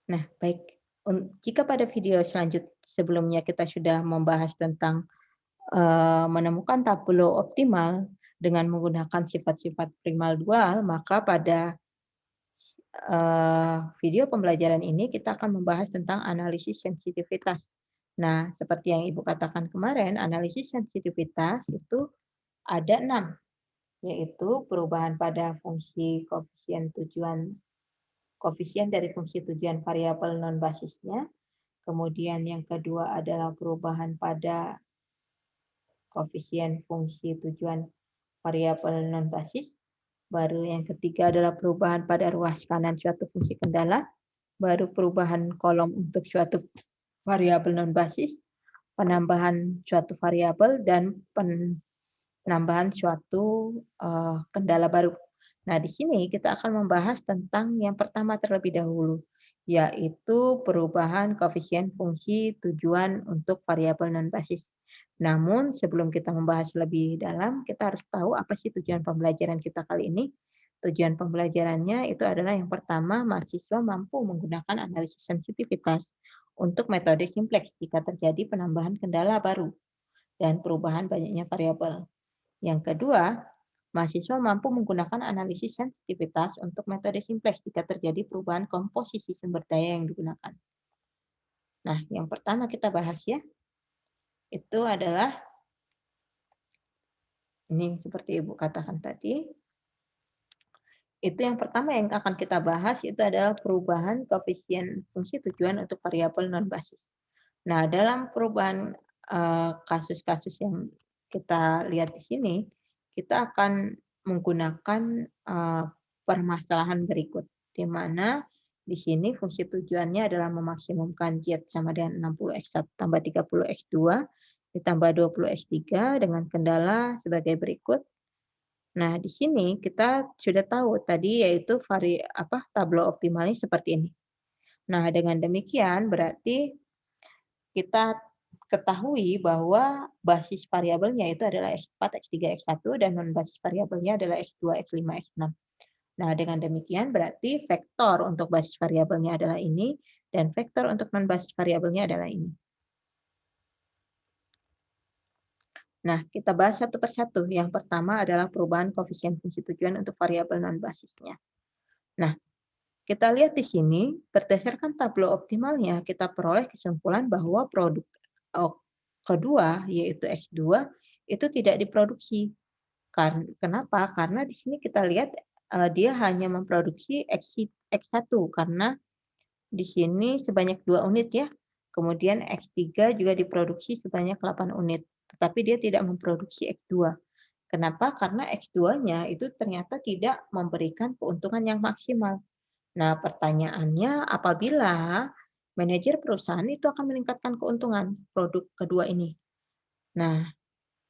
Nah, baik, jika pada video sebelumnya kita sudah membahas tentang, menemukan tableau optimal dengan menggunakan sifat-sifat primal dual, maka pada, video pembelajaran ini kita akan membahas tentang analisis sensitivitas. Nah, seperti yang Ibu katakan kemarin, analisis sensitivitas itu ada 6, yaitu perubahan pada koefisien dari fungsi tujuan variabel non basisnya. Kemudian yang kedua adalah perubahan pada koefisien fungsi tujuan variabel non basis. Baru yang ketiga adalah perubahan pada ruas kanan suatu fungsi kendala. Baru perubahan kolom untuk suatu variabel non basis, penambahan suatu variabel dan penambahan suatu kendala baru. Nah, di sini kita akan membahas tentang yang pertama terlebih dahulu, yaitu perubahan koefisien fungsi tujuan untuk variabel non basis. Namun sebelum kita membahas lebih dalam, kita harus tahu apa sih tujuan pembelajaran kita kali ini. Tujuan pembelajarannya itu adalah yang pertama, mahasiswa mampu menggunakan analisis sensitivitas untuk metode simplex jika terjadi penambahan kendala baru dan perubahan banyaknya variabel. Yang kedua, mahasiswa mampu menggunakan analisis sensitivitas untuk metode simplex jika terjadi perubahan komposisi sumber daya yang digunakan. Nah, yang pertama kita bahas ya, itu adalah ini seperti Ibu katakan tadi, itu yang pertama yang akan kita bahas itu adalah perubahan koefisien fungsi tujuan untuk variabel non basis. Nah, dalam perubahan kasus-kasus yang kita lihat di sini, kita akan menggunakan permasalahan berikut, di mana di sini fungsi tujuannya adalah memaksimumkan Z sama dengan 60x1 tambah 30x2 ditambah 20x3 dengan kendala sebagai berikut. Nah, di sini kita sudah tahu tadi yaitu tableau optimalnya seperti ini. Nah, dengan demikian berarti kita ketahui bahwa basis variabelnya itu adalah X4, X3, X1 dan non basis variabelnya adalah X2, X5, X6. Nah, dengan demikian berarti vektor untuk basis variabelnya adalah ini dan vektor untuk non basis variabelnya adalah ini. Nah, kita bahas satu persatu. Yang pertama adalah perubahan koefisien fungsi tujuan untuk variabel non basisnya. Nah, kita lihat di sini, berdasarkan tableau optimalnya, kita peroleh kesimpulan bahwa produk kedua, yaitu X2, itu tidak diproduksi. Kenapa? Karena di sini kita lihat dia hanya memproduksi X1 karena di sini sebanyak 2 unit ya. Kemudian X3 juga diproduksi sebanyak 8 unit, tetapi dia tidak memproduksi X2. Kenapa? Karena X2-nya itu ternyata tidak memberikan keuntungan yang maksimal. Nah, pertanyaannya apabila manajer perusahaan itu akan meningkatkan keuntungan produk kedua ini. Nah,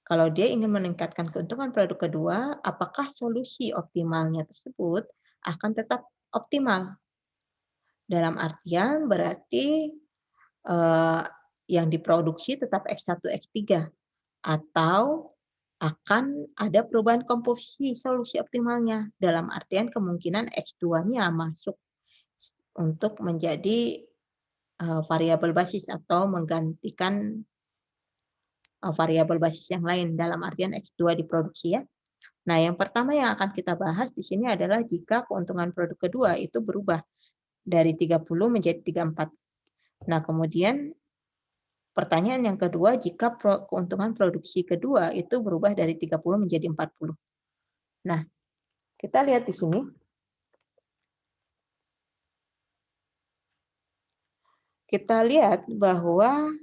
kalau dia ingin meningkatkan keuntungan produk kedua, apakah solusi optimalnya tersebut akan tetap optimal? Dalam artian berarti eh, yang diproduksi tetap X1, X3 atau akan ada perubahan komposisi solusi optimalnya. Dalam artian kemungkinan X2-nya masuk untuk menjadi variabel basis atau menggantikan variabel basis yang lain dalam artian X2 diproduksi ya. Nah, yang pertama yang akan kita bahas di sini adalah jika keuntungan produk kedua itu berubah dari 30 menjadi 34. Nah, kemudian pertanyaan yang kedua, jika keuntungan produksi kedua itu berubah dari 30 menjadi 40. Nah, kita lihat di sini. Kita lihat bahwa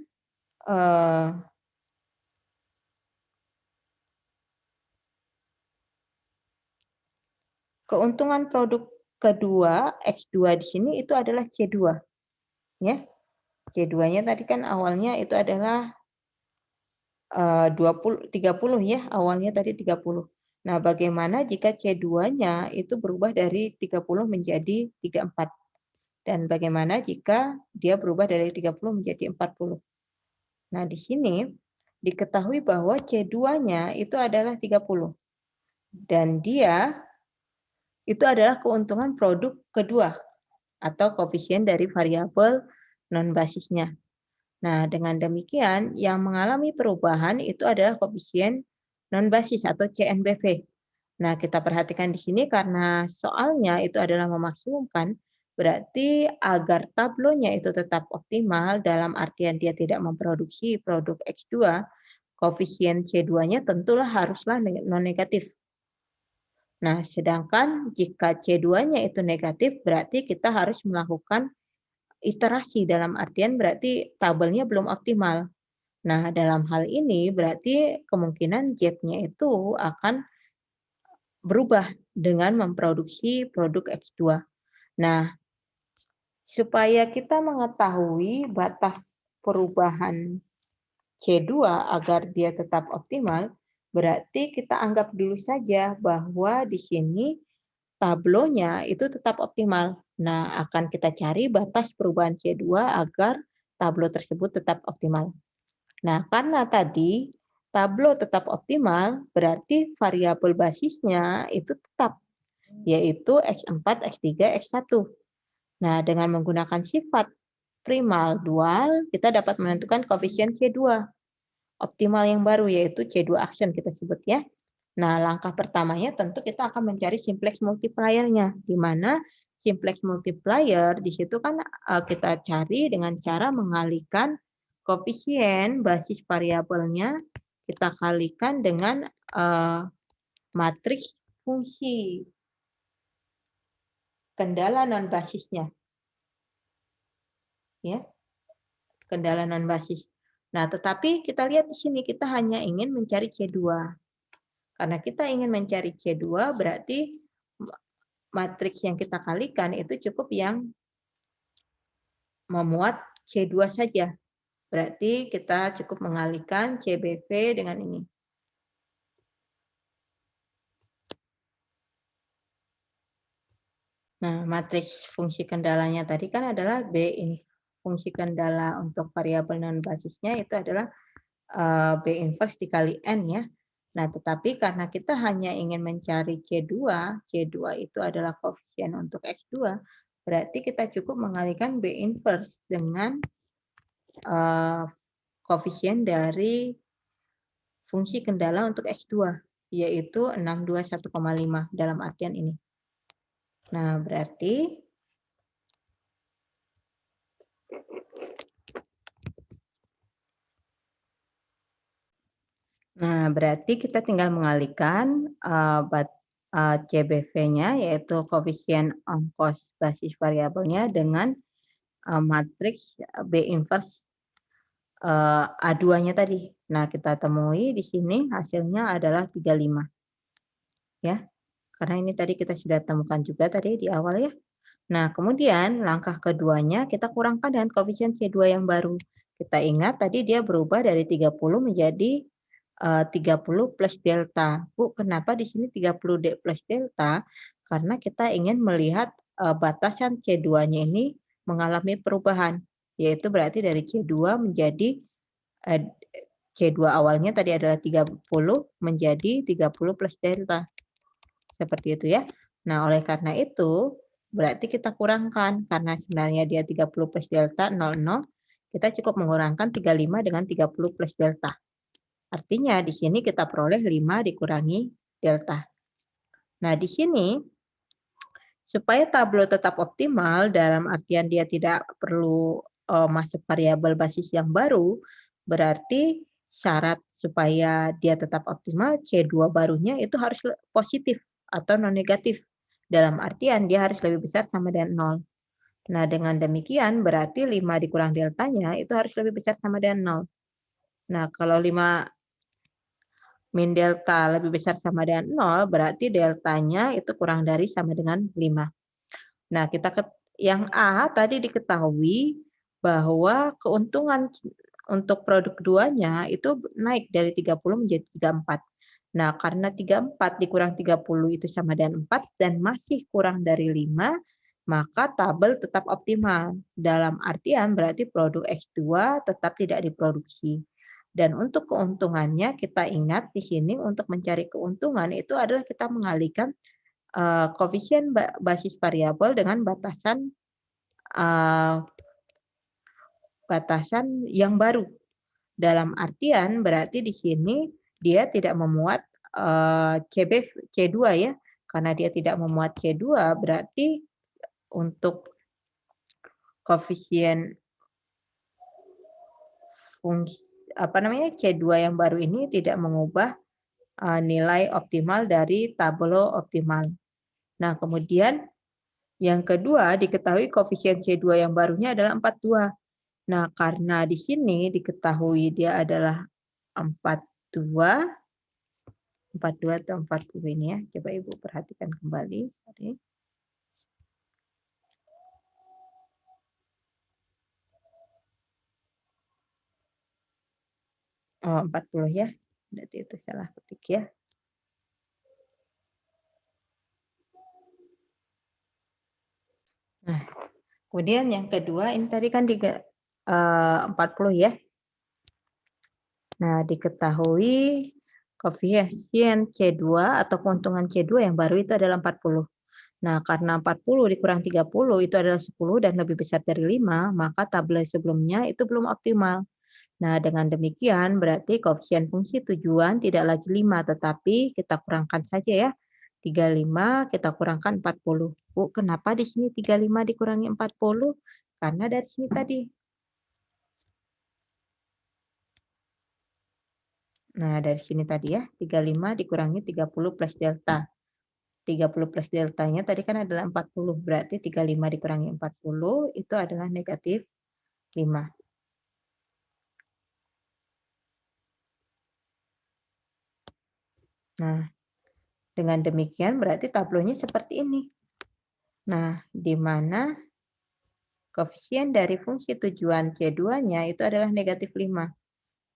eh, keuntungan produk kedua X2 di sini itu adalah C2 ya. C2-nya tadi kan awalnya itu adalah 30 ya, awalnya tadi 30. Nah, bagaimana jika C2-nya itu berubah dari 30 menjadi 34? Dan bagaimana jika dia berubah dari 30 menjadi 40? Nah, di sini diketahui bahwa C2-nya itu adalah 30 dan dia itu adalah keuntungan produk kedua. atau koefisien dari variabel non-basisnya. Nah, dengan demikian yang mengalami perubahan itu adalah koefisien non-basis atau CNBV. Nah, kita perhatikan di sini karena soalnya itu adalah memaksimumkan, berarti agar tablonya itu tetap optimal dalam artian dia tidak memproduksi produk X2, koefisien C2-nya tentulah haruslah non-negatif. Nah, sedangkan jika C2-nya itu negatif, berarti kita harus melakukan iterasi dalam artian berarti tabelnya belum optimal. Nah, dalam hal ini berarti kemungkinan Z-nya itu akan berubah dengan memproduksi produk X2. Nah, supaya kita mengetahui batas perubahan C2 agar dia tetap optimal, berarti kita anggap dulu saja bahwa di sini tablonya itu tetap optimal. Nah, akan kita cari batas perubahan C2 agar tablo tersebut tetap optimal. Nah, karena tadi tablo tetap optimal, berarti variabel basisnya itu tetap, yaitu X4, X3, X1. Nah, dengan menggunakan sifat primal dual, kita dapat menentukan koefisien C2 optimal yang baru, yaitu C2 action kita sebut ya. Nah, langkah pertamanya tentu kita akan mencari simplex multiplier-nya, di mana simplex multiplier di situ kan kita cari dengan cara mengalihkan koefisien basis variabelnya kita kalikan dengan matriks fungsi kendala non basisnya, ya, kendala non basis. Nah, tetapi kita lihat di sini kita hanya ingin mencari C2. Karena kita ingin mencari C2 berarti matriks yang kita kalikan itu cukup yang memuat C2 saja. Berarti kita cukup mengalihkan CBV dengan ini. Nah, matriks fungsi kendalanya tadi kan adalah B ini. Fungsi kendala untuk variabel non basisnya itu adalah B inverse dikali N ya. Nah, tetapi karena kita hanya ingin mencari C2, C2 itu adalah koefisien untuk X2, berarti kita cukup mengalihkan B inverse dengan koefisien dari fungsi kendala untuk X2, yaitu 621,5 dalam artian ini. Nah, berarti kita tinggal mengalihkan CBV-nya, yaitu koefisien ongkos basis variabelnya dengan matriks B inverse A2-nya tadi. Nah, kita temui di sini hasilnya adalah 35. Ya. Karena ini tadi kita sudah temukan juga tadi di awal ya. Nah, kemudian langkah keduanya kita kurangkan dengan koefisien C2 yang baru. Kita ingat tadi dia berubah dari 30 menjadi 30 plus delta. Bu, kenapa di sini 30 plus delta? Karena kita ingin melihat batasan C2-nya ini mengalami perubahan, yaitu berarti dari C2 menjadi C2 awalnya tadi adalah 30 menjadi 30 plus delta. Seperti itu ya. Nah, oleh karena itu berarti kita kurangkan karena sebenarnya dia 30 plus delta 00, kita cukup mengurangkan 35 dengan 30 plus delta. Artinya di sini kita peroleh 5 dikurangi delta. Nah, di sini supaya tablo tetap optimal dalam artian dia tidak perlu masuk variabel basis yang baru, berarti syarat supaya dia tetap optimal C2 barunya itu harus positif atau non negatif. Dalam artian dia harus lebih besar sama dengan 0. Nah, dengan demikian berarti 5 dikurang deltanya itu harus lebih besar sama dengan 0. Nah, kalau 5 min delta lebih besar sama dengan 0, berarti deltanya itu kurang dari sama dengan 5. Nah, yang A tadi diketahui bahwa keuntungan untuk produk keduanya itu naik dari 30 menjadi 34. Nah, karena 34 dikurang 30 itu sama dengan 4 dan masih kurang dari 5, maka tabel tetap optimal. Dalam artian berarti produk X2 tetap tidak diproduksi. Dan untuk keuntungannya kita ingat di sini untuk mencari keuntungan itu adalah kita mengalihkan koefisien basis variabel dengan batasan uh, batasan yang baru. Dalam artian berarti di sini dia tidak memuat C2 ya. Karena dia tidak memuat C2 berarti untuk koefisien fungsi C2 yang baru ini tidak mengubah nilai optimal dari tablo optimal. Nah, kemudian yang kedua diketahui koefisien C2 yang barunya adalah 42. Nah, karena di sini diketahui dia adalah 42 atau 40 ini ya. Coba Ibu perhatikan kembali. Sorry. Oh, 40 ya. Berarti itu salah ketik ya. Nah, kemudian yang kedua ini tadi kan 40 ya. Nah, diketahui koefisien C2 atau keuntungan C2 yang baru itu adalah 40. Nah, karena 40 dikurang 30 itu adalah 10 dan lebih besar dari 5, maka tabel sebelumnya itu belum optimal. Nah, dengan demikian berarti koefisien fungsi tujuan tidak lagi 5, tetapi kita kurangkan saja ya. 35 kita kurangkan 40. Bu, kenapa di sini 35 dikurangi 40? Karena dari sini tadi. Nah, dari sini tadi ya, 35 dikurangi 30 plus delta. 30 plus deltanya tadi kan adalah 40, berarti 35 dikurangi 40 itu adalah negatif 5. Nah, dengan demikian berarti tablonya seperti ini. Nah, di mana koefisien dari fungsi tujuan C2-nya itu adalah negatif 5.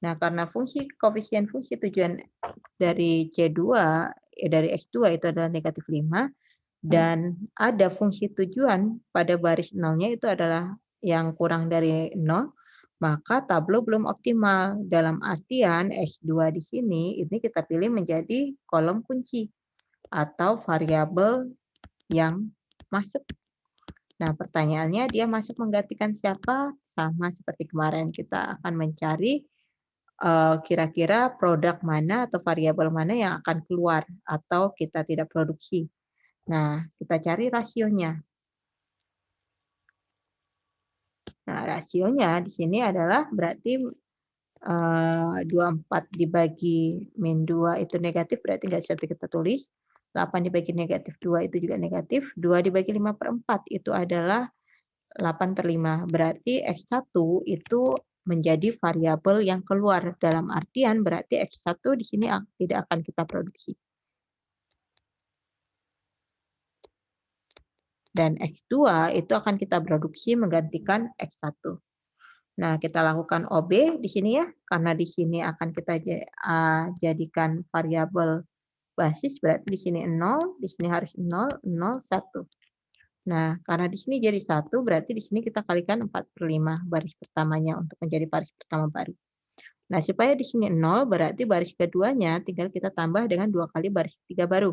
Nah, karena koefisien fungsi tujuan dari C2, dari X2 itu adalah negatif 5, dan ada fungsi tujuan pada baris nolnya itu adalah yang kurang dari 0, maka tablo belum optimal. Dalam artian X2 di sini, ini kita pilih menjadi kolom kunci atau variabel yang masuk. Nah, pertanyaannya dia masuk menggantikan siapa? Sama seperti kemarin, kita akan mencari kira-kira produk mana atau variabel mana yang akan keluar atau kita tidak produksi. Nah, kita cari rasionya. Nah, rasionya di sini adalah berarti 24 dibagi min 2 itu negatif, berarti nggak bisa kita tulis. 8 dibagi negatif 2 itu juga negatif. 2 dibagi 5/4 itu adalah 8/5. Berarti X1 itu menjadi variabel yang keluar. Dalam artian berarti X1 di sini tidak akan kita produksi. Dan X2 itu akan kita produksi menggantikan X1. Nah, kita lakukan OB di sini ya, karena di sini akan kita jadikan variabel basis, berarti di sini 0, di sini harus 0, 0, 1. Nah, karena di sini jadi 1, berarti di sini kita kalikan 4/5 baris pertamanya untuk menjadi baris pertama baru. Nah, supaya di sini 0, berarti baris keduanya tinggal kita tambah dengan 2 kali baris ketiga baru.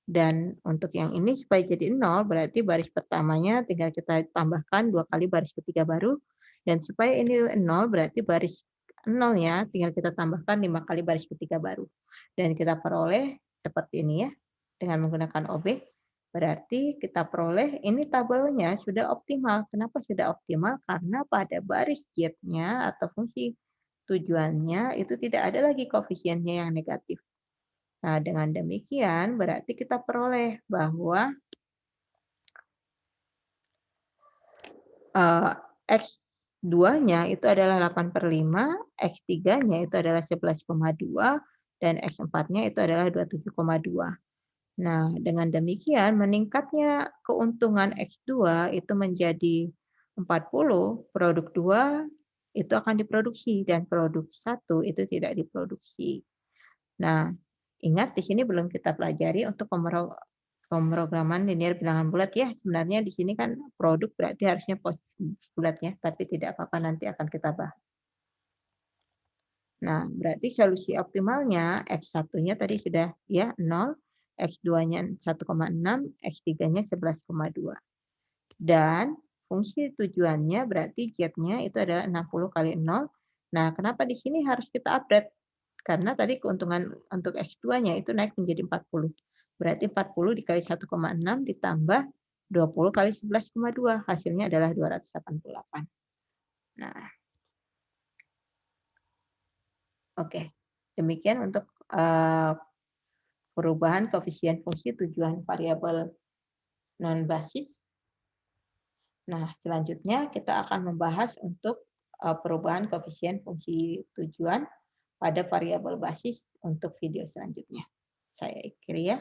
Dan untuk yang ini supaya jadi 0, berarti baris pertamanya tinggal kita tambahkan 2 kali baris ketiga baru. Dan supaya ini 0, berarti baris 0-nya tinggal kita tambahkan 5 kali baris ketiga baru. Dan kita peroleh seperti ini ya, dengan menggunakan OB. Berarti kita peroleh ini tabelnya sudah optimal. Kenapa sudah optimal? Karena pada baris Z-nya atau fungsi tujuannya itu tidak ada lagi koefisiennya yang negatif. Nah, dengan demikian berarti kita peroleh bahwa X2-nya itu adalah 8/5, X3-nya itu adalah 11,2, dan X4-nya itu adalah 27,2. Nah, dengan demikian meningkatnya keuntungan X2 itu menjadi 40, produk 2 itu akan diproduksi dan produk 1 itu tidak diproduksi. Nah, ingat di sini belum kita pelajari untuk pemrograman linear bilangan bulat ya. Sebenarnya di sini kan produk berarti harusnya posisi bulat ya, tapi tidak apa-apa nanti akan kita bahas. Nah, berarti solusi optimalnya X1-nya tadi sudah ya 0, X2-nya 1,6, X3-nya 11,2. Dan fungsi tujuannya berarti Z-nya itu adalah 60 kali 0. Nah, kenapa di sini harus kita update? Karena tadi keuntungan untuk X2-nya itu naik menjadi 40. Berarti 40 dikali 1,6 ditambah 20 kali 11,2. Hasilnya adalah 288. Nah, oke. Demikian untuk perubahan koefisien fungsi tujuan variabel non-basis. Nah, selanjutnya kita akan membahas untuk perubahan koefisien fungsi tujuan pada variabel basis untuk video selanjutnya. Saya akhiri ya.